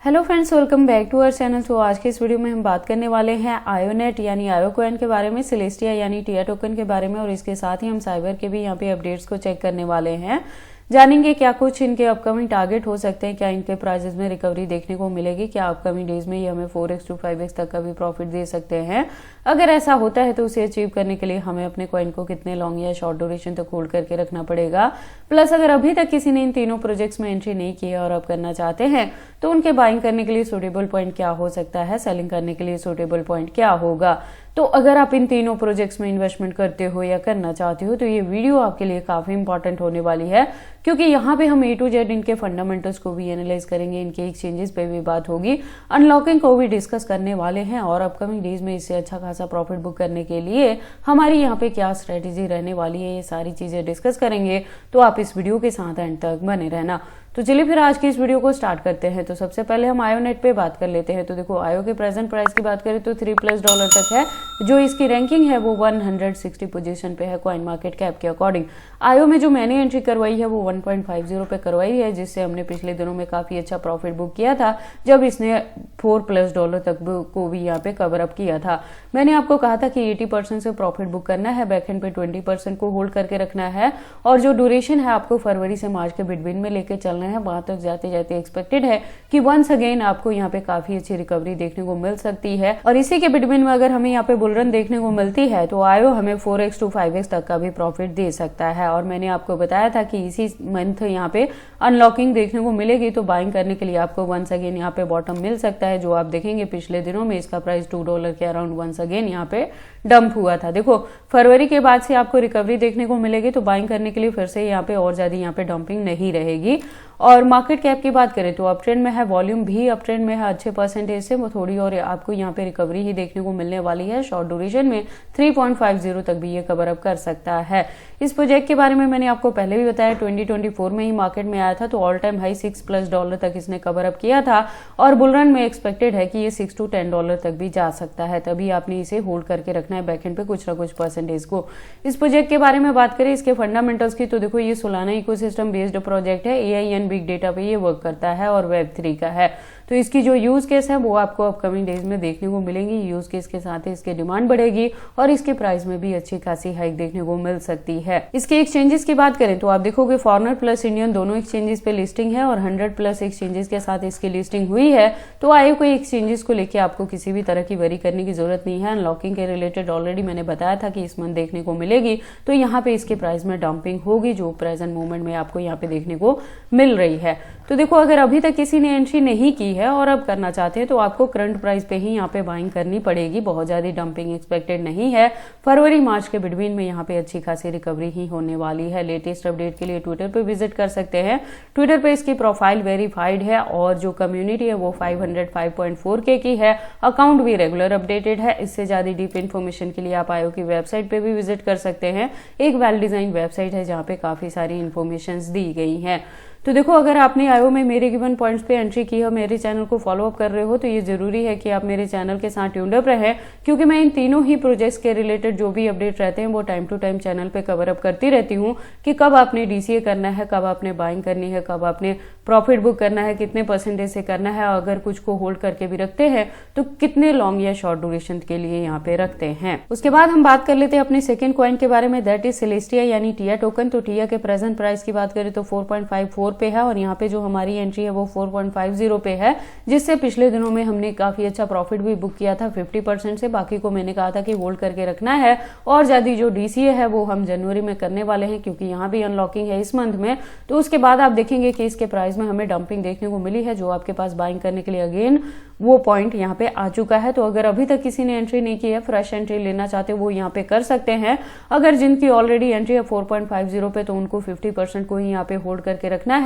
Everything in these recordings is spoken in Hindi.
Hello friends, welcome back to our channel. तो आज के इस वीडियो में हम बात करने वाले हैं आयोनेट यानी आयो कॉइन के बारे में, सेलेस्टिया यानी टिया टोकन के बारे में, और इसके साथ ही हम साइबर के भी यहाँ पे अपडेट्स को चेक करने वाले हैं। जानेंगे क्या कुछ इनके अपकमिंग टारगेट हो सकते हैं, क्या इनके प्राइसेस में रिकवरी देखने को मिलेगी, क्या अपकमिंग डेज में ये हमें 4x to 5x तक का भी प्रॉफिट दे सकते हैं। अगर ऐसा होता है तो उसे अचीव करने के लिए हमें अपने कॉइन को कितने लॉन्ग या शॉर्ट ड्यूरेशन तक होल्ड करके रखना पड़ेगा। प्लस अगर अभी तक किसी ने इन तीनों प्रोजेक्ट्स में एंट्री नहीं की है और अब करना चाहते हैं तो उनके बाइंग करने के लिए सूटेबल पॉइंट क्या हो सकता है, सेलिंग करने के लिए सूटेबल पॉइंट क्या होगा। तो अगर आप इन तीनों प्रोजेक्ट्स में इन्वेस्टमेंट करते हो या करना चाहते हो तो ये वीडियो आपके लिए काफी इंपॉर्टेंट होने वाली है, क्योंकि यहाँ पे हम A to Z इनके फंडामेंटल्स को भी एनालाइज करेंगे, इनके एक्सचेंजेस पे भी बात होगी, अनलॉकिंग को भी डिस्कस करने वाले हैं और अपकमिंग डेज में इससे अच्छा खासा प्रॉफिट बुक करने के लिए हमारी यहाँ पे क्या स्ट्रेटेजी रहने वाली है, ये सारी चीजें डिस्कस करेंगे। तो आप इस वीडियो के साथ एंड तक बने रहना। तो चलिए फिर आज की इस वीडियो को स्टार्ट करते हैं। तो सबसे पहले हम आयोनेट पे बात कर लेते हैं। तो देखो, आयो के प्रेजेंट प्राइस की बात करें तो $3+ तक है, जो इसकी रैंकिंग है वो 160 पोजीशन पे है कॉइन मार्केट कैप के अकॉर्डिंग। आयो में जो मैंने एंट्री करवाई है वो 1.50 पे करवाई है, जिससे हमने पिछले दिनों में काफी अच्छा प्रॉफिट बुक किया था, जब इसने $4+ तक को भी यहाँ पे कवर अप किया था। मैंने आपको कहा था कि 80% से प्रॉफिट बुक करना है, बैकएंड पे 20% को होल्ड करके रखना है, और जो ड्यूरेशन है आपको फरवरी से मार्च के बिटवीन में लेके चलना है। वहां तक जाते जाते एक्सपेक्टेड है कि वंस अगेन आपको यहाँ पे काफी अच्छी रिकवरी देखने को मिल सकती है, और इसी के बिटवीन में अगर हमें यहाँ पे बुलरन देखने को मिलती है तो आयो हमें 4x to 5x तक का भी प्रॉफिट दे सकता है। और मैंने आपको बताया था कि इसी मंथ यहाँ पे अनलॉकिंग देखने को मिलेगी, तो बाइंग करने के लिए आपको वंस अगेन यहाँ पे बॉटम मिल सकता है, जो आप देखेंगे पिछले दिनों में इसका प्राइस $2 के अराउंड वंस अगेन यहाँ पे डंप हुआ था। देखो, फरवरी के बाद से आपको रिकवरी देखने को मिलेगी, तो बाइंग करने के लिए फिर से यहाँ पे और ज्यादा यहाँ पे डंपिंग नहीं रहेगी। और मार्केट कैप की बात करें तो अप ट्रेंड में है, वॉल्यूम भी अप ट्रेंड में है अच्छे परसेंटेज से, वो थोड़ी और आपको यहाँ पे रिकवरी ही देखने को मिलने वाली है। शॉर्ट ड्यूरेशन में 3.50 तक भी ये कवर अप कर सकता है। इस प्रोजेक्ट के बारे में मैंने आपको पहले भी बताया, 2024 में ही मार्केट में आया था, तो ऑल टाइम हाई $6+ तक इसने कवर अप किया था, और बुलरन में एक्सपेक्टेड है कि ये $6 to 10 तक भी जा सकता है। तभी आपने इसे होल्ड करके रखना है बैकएंड पे कुछ ना कुछ परसेंटेज को। इस प्रोजेक्ट के बारे में बात करें इसके फंडामेंटल्स की, तो देखो ये सोलाना इकोसिस्टम बेस्ड प्रोजेक्ट है, AI एंड बिग डेटा पे ये वर्क करता है और Web3 का है। तो इसकी जो यूज केस है वो आपको अपकमिंग डेज में देखने को मिलेंगी। यूज केस के साथ ही इसकी डिमांड बढ़ेगी और इसके प्राइस में भी अच्छी खासी हाइक देखने को मिल सकती है। इसके एक्सचेंजेस की बात करें तो आप देखोगे फॉरेनर प्लस इंडियन दोनों एक्सचेंजेस पे लिस्टिंग है, और 100+ एक्सचेंजेस के साथ इसकी लिस्टिंग हुई है। तो आयो कोई एक्सचेंजेस को लेकर आपको किसी भी तरह की वरी करने की जरूरत नहीं है। अनलॉकिंग के रिलेटेड ऑलरेडी मैंने बताया था कि इस मंथ देखने को मिलेगी, तो यहाँ पे इसके प्राइस में डंपिंग होगी, जो प्रेजेंट मोमेंट में आपको यहाँ पे देखने को मिल रही है। तो देखो, अगर अभी तक किसी ने एंट्री नहीं की है और अब करना चाहते हैं तो आपको करंट प्राइस पे ही यहाँ पे बाइंग करनी पड़ेगी। बहुत ज्यादा डंपिंग एक्सपेक्टेड नहीं है। फरवरी मार्च के बिटवीन में यहाँ पे अच्छी खासी रिकवरी ही होने वाली है। लेटेस्ट अपडेट के लिए ट्विटर पे विजिट कर सकते हैं। ट्विटर पे इसकी प्रोफाइल वेरीफाइड है और जो कम्युनिटी है वो 505.4K की है। अकाउंट भी रेगुलर अपडेटेड है। इससे ज्यादा डीप इन्फॉर्मेशन के लिए आप आयो की वेबसाइट पे भी विजिट कर सकते हैं। एक वेल डिजाइन वेबसाइट है जहाँ पे काफी सारी इन्फॉर्मेशन दी गई है। तो देखो, अगर आपने आयो में मेरे गिवन पॉइंट्स पे एंट्री की है, मेरे चैनल को फॉलो अप कर रहे हो, तो ये जरूरी है कि आप मेरे चैनल के साथ ट्यून्ड अप रहे, क्योंकि मैं इन तीनों ही प्रोजेक्ट्स के रिलेटेड जो भी अपडेट रहते हैं वो टाइम टू टाइम चैनल पे कवर अप करती रहती हूँ कि कब आपने DCA करना है, कब आपने बाइंग करनी है, कब आपने प्रॉफिट बुक करना है, कितने परसेंटेज से करना है, अगर कुछ को होल्ड करके भी रखते हैं तो कितने लॉन्ग या शॉर्ट ड्यूरेशन के लिए यहाँ पे रखते हैं। उसके बाद हम बात कर लेते हैं अपने सेकंड कॉइन के बारे में, दैट इज सेलेस्टिया यानी टिया टोकन। तो टिया के प्रेजेंट प्राइस की बात करें तो 4.54 पे है, और यहाँ पे जो हमारी एंट्री है वो 4.50 पे है, जिससे पिछले दिनों में हमने काफी अच्छा प्रॉफिट भी बुक किया था 50% से। बाकी को मैंने कहा था कि होल्ड करके रखना है, और ज्यादा जो DCA है वो हम जनवरी में करने वाले हैं, क्योंकि यहाँ भी अनलॉकिंग है इस मंथ में। तो उसके बाद आप देखेंगे कि इसके प्राइस में हमें डंपिंग देखने को मिली है, जो आपके पास बाइंग करने के लिए अगेन वो पॉइंट यहाँ पे आ चुका है। तो अगर अभी तक किसी ने एंट्री नहीं की है, फ्रेश एंट्री लेना चाहते हो, वो यहाँ पे कर सकते हैं। अगर जिनकी ऑलरेडी एंट्री है 4.50 पे, तो उनको 50% को ही यहाँ पे होल्ड करके रखना है।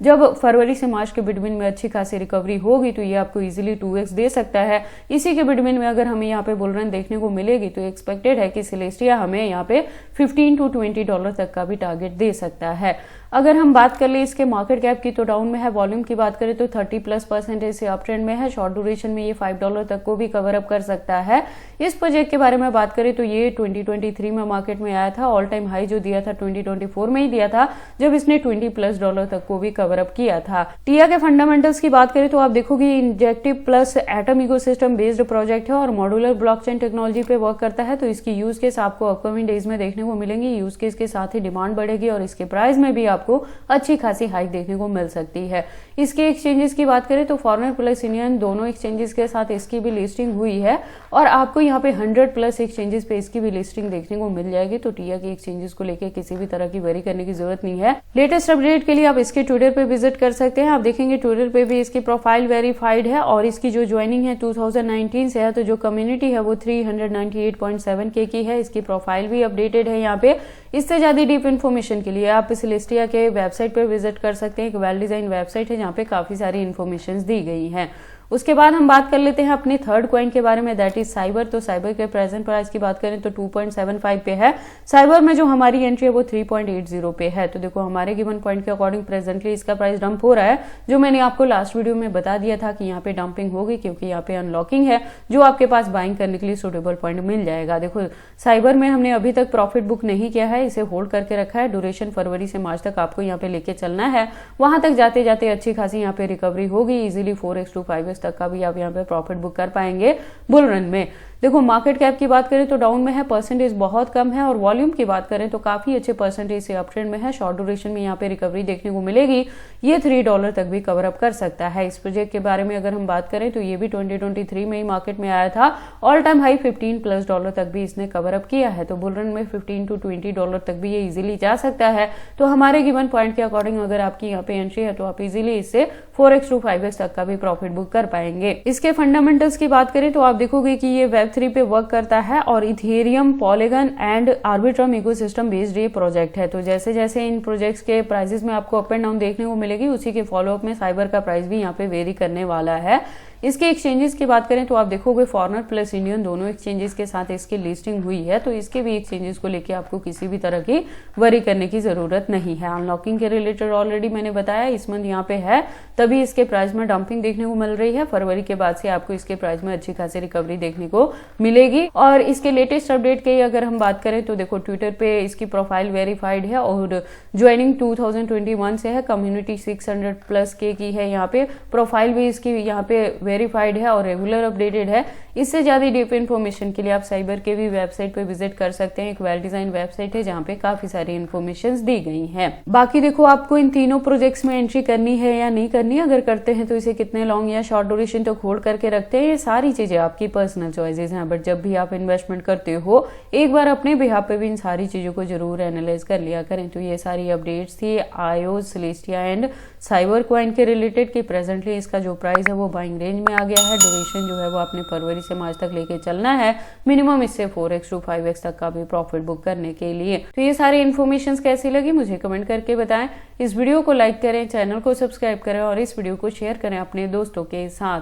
जब फरवरी से मार्च के बिटवीन में अच्छी खासी रिकवरी होगी तो ये आपको इजीली 2x दे सकता है। इसी के बिटवीन में अगर हमें यहाँ पे बुलरन देखने को मिलेगी तो एक्सपेक्टेड है कि सेलेस्टिया हमें यहाँ पे $15 to $20 तक का भी टारगेट दे सकता है। अगर हम बात कर ले इसके मार्केट कैप की तो डाउन में है, वॉल्यूम की बात करें तो 30+% से अप ट्रेंड में है, शॉर्ट ड्यूरेशन में ये $5 तक को भी कवर अप कर सकता है। इस प्रोजेक्ट के बारे में बात करें तो ये 2023 में मार्केट में आया था, ऑल टाइम हाई जो दिया था 2024 में ही दिया था, जब इसने $20+ तक को भी कवर अप किया था। टिया के फंडामेंटल्स की बात करें तो आप देखोगे injective plus atom ecosystem based project है और मॉड्यूलर ब्लॉकचेन टेक्नोलॉजी पे वर्क करता है, तो इसकी यूज केस आपको अपकमिंग डेज में देखने को मिलेंगी। यूज केस के साथ ही डिमांड बढ़ेगी और इसके प्राइस में भी आपको अच्छी खासी हाइक देखने को मिल सकती है। इसके एक्सचेंजेस की बात करें तो फॉरेनर प्लस इंडियन दोनों एक्सचेंजेस के साथ इसकी भी लिस्टिंग हुई है और आपको यहाँ पे 100+ एक्सचेंजेस पे इसकी भी लिस्टिंग देखने को मिल जाएगी। तो टिया के एक्सचेंजेस को लेकर किसी भी तरह की वरी करने की जरूरत नहीं है। लेटेस्ट अपडेट के लिए आप इसके ट्विटर पे विजिट कर सकते हैं। आप देखेंगे ट्विटर पे भी इसकी प्रोफाइल वेरीफाइड है और इसकी जो ज्वाइनिंग है 2019 से है, तो जो कम्युनिटी है वो 398.7K की है। इसकी प्रोफाइल भी अपडेटेड है यहाँ पे। इससे ज्यादा डीप इन्फॉर्मेशन के लिए आप सिलेस्टिया के वेबसाइट पे विजिट कर सकते हैं। एक वेल डिजाइन वेबसाइट है जहाँ पे काफी सारी इन्फॉर्मेशन दी गई है। उसके बाद हम बात कर लेते हैं अपने थर्ड कॉइन के बारे में, दैट इज साइबर। तो साइबर के प्रेजेंट प्राइस की बात करें तो 2.75 पे है। साइबर में जो हमारी एंट्री है वो 3.80 पे है। तो देखो हमारे गिवन पॉइंट के अकॉर्डिंग प्रेजेंटली इसका प्राइस डंप हो रहा है, जो मैंने आपको लास्ट वीडियो में बता दिया था कि यहाँ पे डंपिंग होगी क्योंकि यहाँ पे अनलॉकिंग है, जो आपके पास बाइंग करने के लिए सुटेबल पॉइंट मिल जाएगा। देखो साइबर में हमने अभी तक प्रॉफिट बुक नहीं किया है, इसे होल्ड करके रखा है। ड्यूरेशन फरवरी से मार्च तक आपको यहाँ पे लेके चलना है। वहां तक जाते जाते अच्छी खासी यहाँ पे रिकवरी होगी। इजिली 4x to 5x तक का भी आप यहाँ पे प्रॉफिट बुक कर पाएंगे बुल रन में। देखो मार्केट कैप की बात करें तो डाउन में है, परसेंटेज बहुत कम है और वॉल्यूम की बात करें तो काफी अच्छे परसेंटेज से अप ट्रेंड में है। शॉर्ट ड्यूरेशन में यहाँ पे रिकवरी देखने को मिलेगी, ये $3 तक भी कवर अप कर सकता है। इस प्रोजेक्ट के बारे में अगर हम बात करें तो ये भी 2023 में ही मार्केट में आया था, ऑल टाइम हाई $15+ तक भी इसने कवर अप किया है। तो बुल रन में $15 to $20 तक भी ये इजिली जा सकता है। तो हमारे गिवन पॉइंट के अकॉर्डिंग अगर आपकी यहाँ पे एंट्री है तो आप इजिली इससे 4x to 5x तक का भी प्रॉफिट बुक कर पाएंगे। इसके फंडामेंटल्स की बात करें तो आप देखोगे कि ये Web3 पे वर्क करता है और Ethereum, polygon and Arbitrum ecosystem based ये प्रोजेक्ट है। तो जैसे जैसे इन प्रोजेक्ट्स के प्राइसेस में आपको अप एंड डाउन देखने को मिलेगी, उसी के फॉलोअप में साइबर का प्राइस भी यहाँ पे वेरी करने वाला है। इसके एक्सचेंजेस की बात करें तो आप देखोगे फॉरेनर प्लस इंडियन दोनों एक्सचेंजेस के साथ इसकी लिस्टिंग हुई है, तो इसके भी एक्सचेंजेस को लेके आपको किसी भी तरह की वरी करने की जरूरत नहीं है। अनलॉकिंग के रिलेटेड ऑलरेडी मैंने बताया, इस मंथ यहाँ पे है, तभी इसके प्राइस में डंपिंग देखने को मिल रही है। फरवरी के बाद से आपको इसके प्राइस में अच्छी खासी रिकवरी देखने को मिलेगी। और इसके लेटेस्ट अपडेट की अगर हम बात करें तो देखो ट्विटर पे इसकी प्रोफाइल वेरीफाइड है और ज्वाइनिंग 2021 से है, कम्युनिटी 600+ की है। यहाँ पे प्रोफाइल भी इसकी यहाँ पे वेरीफाइड है और रेगुलर अपडेटेड है। इससे ज्यादा डीप इन्फॉर्मेशन के लिए आप साइबर के भी वेबसाइट पे विजिट कर सकते हैं। एक वेल डिजाइन वेबसाइट है जहाँ पे काफी सारी इन्फॉर्मेशन दी गई हैं। बाकी देखो आपको इन तीनों प्रोजेक्ट्स में एंट्री करनी है या नहीं करनी, अगर करते हैं तो इसे कितने लॉन्ग या शॉर्ट ड्यूरेशन तक होल्ड करके रखते हैं, ये सारी चीजें आपकी पर्सनल चॉइसेस हैं। बट जब भी आप इन्वेस्टमेंट करते हो एक बार अपने बिहाफ पे भी इन सारी चीजों को जरूर एनालाइज कर लिया करें। तो ये सारी अपडेट्स थी आयो, सिलेस्टिया एंड साइबर कॉइन के रिलेटेड कि प्रेजेंटली इसका जो प्राइस है वो बाइंग रेंज में आ गया है। ड्यूरेशन जो है वो आपने फरवरी से मार्च तक लेके चलना है, मिनिमम इससे 4x to 5x तक का भी प्रॉफिट बुक करने के लिए। तो ये सारी इन्फॉर्मेशन कैसी लगी मुझे कमेंट करके बताएं। इस वीडियो को लाइक करें, चैनल को सब्सक्राइब करें और इस वीडियो को शेयर करें अपने दोस्तों के साथ।